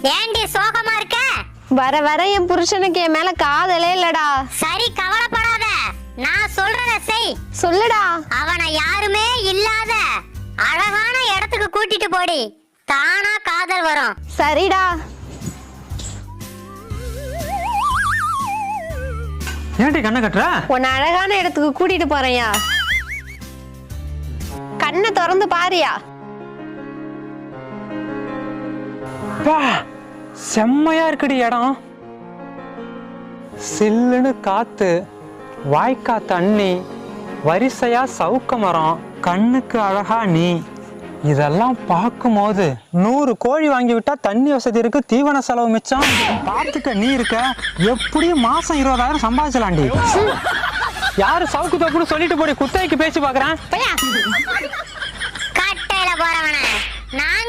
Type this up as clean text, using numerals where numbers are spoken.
ஏண்டி சோகமா இருக்க? வர வர என் புருஷனுக்கு என் மேல காதலே இல்லடா. சரி கவலைப்படாத, நான் சொல்றத செய். சொல்லுடா. அவனை யாருமே இல்லாத அழகான இடத்துக்கு கூட்டிட்டு போடி, தானா காதல் வரும். சரிடா. ஏன்டி கண்ணை கட்டுற? உன்னை அழகான இடத்துக்கு கூட்டிட்டு போறேன்யா. கண்ணை திறந்து பாரியா. பா, செம்மையா இருக்குடி இடம். சில்லுன்னு காத்து, வாய்க்கா தண்ணி, வரிசையா சவுக்க மரம், கண்ணுக்கு அழகா நீ. இதெல்லாம் பார்க்கும்போது 100 கோழி வாங்கி விட்டா தண்ணி வசதி இருக்கு, தீவன செலவு மிச்சம். பார்த்துக்க நீ இருக்க, எப்படியும் மாசம் 20,000 சம்பாதிச்சலாண்டி. யாரு சவுக்கு தப்புன்னு சொல்லிட்டு போடி, குத்தகைக்கு பேசி பாக்குறேன். கட்டையில போறவன நாங்க